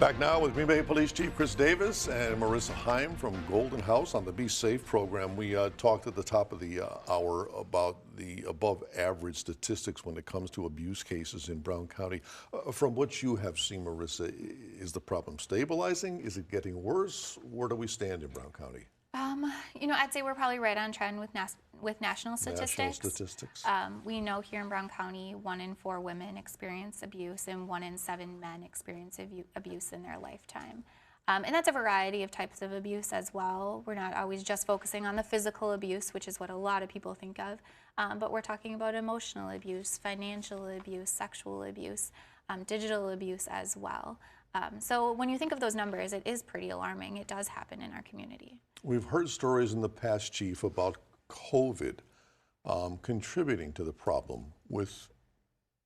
Back now with Green Bay Police Chief Chris Davis and Marissa Heim from Golden House on the Be Safe program. We talked at the top of the hour about the above average statistics when it comes to abuse cases in Brown County. From what you have seen, Marissa, is the problem stabilizing? Is it getting worse? Where do we stand in Brown County? I'd say we're probably right on trend with national statistics. National statistics. We know here in Brown County, 1 in 4 women experience abuse and 1 in 7 men experience abuse in their lifetime. And that's a variety of types of abuse as well. We're not always just focusing on the physical abuse, which is what a lot of people think of, but we're talking about emotional abuse, financial abuse, sexual abuse, digital abuse as well. So when you think of those numbers, it is pretty alarming. It does happen in our community. We've heard stories in the past, Chief, about COVID contributing to the problem with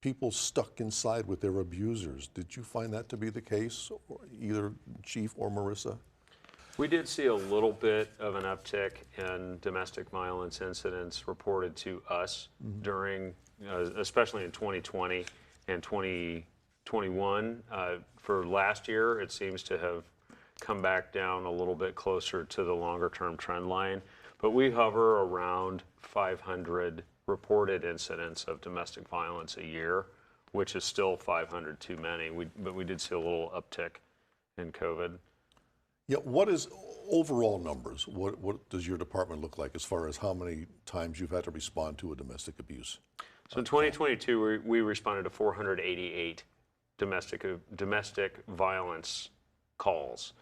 people stuck inside with their abusers. Did you find that to be the case, either Chief or Marissa? We did see a little bit of an uptick in domestic violence incidents reported to us during, especially in 2020 and 2021. For last year, it seems to have come back down a little bit closer to the longer term trend line, but we hover around 500 reported incidents of domestic violence a year, which is still 500 too many. But we did see a little uptick in COVID. Yeah, what is overall numbers? What does your department look like as far as how many times you've had to respond to a domestic abuse? So in 2022, we responded to 488 domestic violence calls.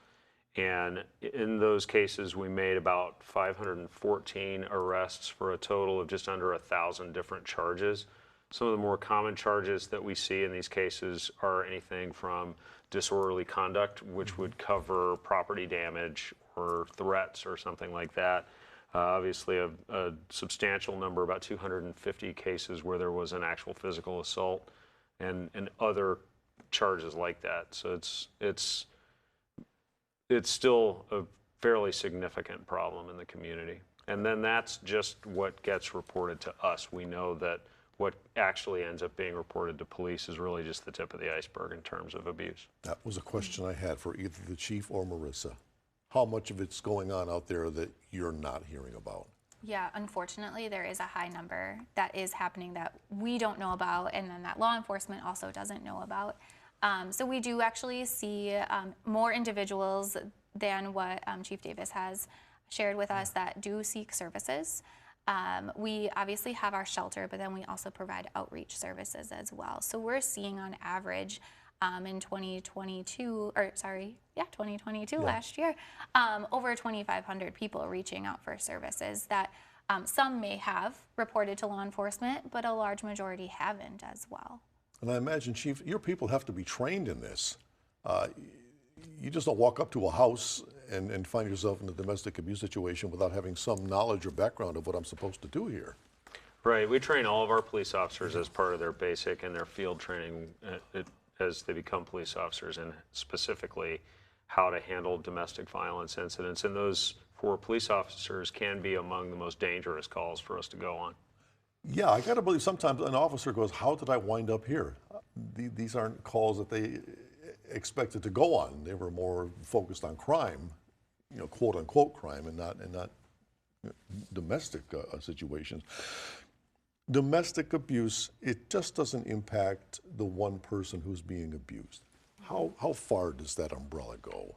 And in those cases, we made about 514 arrests for a total of just under 1,000 different charges. Some of the more common charges that we see in these cases are anything from disorderly conduct, which would cover property damage or threats or something like that. Obviously, a substantial number, about 250 cases where there was an actual physical assault and other charges like that. So it's still a fairly significant problem in the community. And then that's just what gets reported to us. We know that what actually ends up being reported to police is really just the tip of the iceberg in terms of abuse. That was a question I had for either the Chief or Marissa. How much of it's going on out there that you're not hearing about? Yeah, unfortunately, there is a high number that is happening that we don't know about, and then that law enforcement also doesn't know about. So we do actually see more individuals than what Chief Davis has shared with us that do seek services. We obviously have our shelter, but then we also provide outreach services as well. So we're seeing on average in 2022, last year, over 2,500 people reaching out for services that some may have reported to law enforcement, but a large majority haven't as well. And I imagine, Chief, your people have to be trained in this. You just don't walk up to a house and find yourself in a domestic abuse situation without having some knowledge or background of what I'm supposed to do here. Right. We train all of our police officers as part of their basic and their field training as they become police officers, and specifically how to handle domestic violence incidents. And those for police officers can be among the most dangerous calls for us to go on. Yeah, I got to believe sometimes an officer goes, how did I wind up here? These aren't calls that they expected to go on. They were more focused on crime, quote unquote crime, and not domestic situations. Domestic abuse, it just doesn't impact the one person who's being abused. How far does that umbrella go?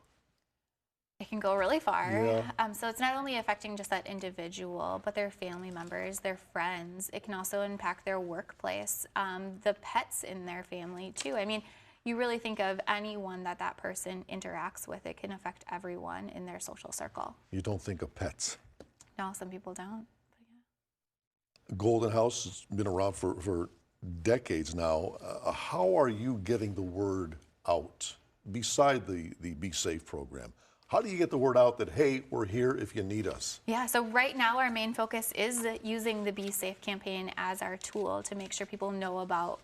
It can go really far. Yeah. So it's not only affecting just that individual, but their family members, their friends. It can also impact their workplace, the pets in their family too. I mean, you really think of anyone that person interacts with, it can affect everyone in their social circle. You don't think of pets? No, some people don't. But yeah. Golden House has been around for decades now. How are you getting the word out beside the Be Safe program? How do you get the word out that, hey, we're here if you need us? Yeah, so right now our main focus is using the Be Safe campaign as our tool to make sure people know about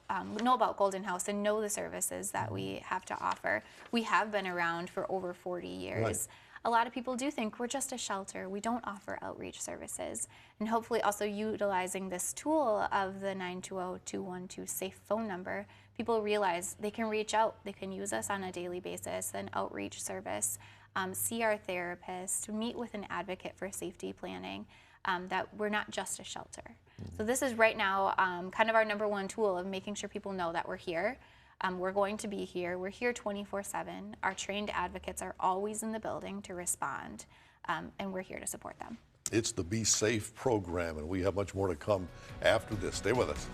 Golden House and know the services that we have to offer. We have been around for over 40 years. Right. A lot of people do think we're just a shelter. We don't offer outreach services. And hopefully also utilizing this tool of the 920-212 SAFE phone number people realize they can reach out, they can use us on a daily basis, an outreach service, see our therapist, meet with an advocate for safety planning, that we're not just a shelter. So this is right now kind of our number one tool of making sure people know that we're here. We're going to be here. We're here 24/7. Our trained advocates are always in the building to respond, and we're here to support them. It's the Be Safe program, and we have much more to come after this. Stay with us.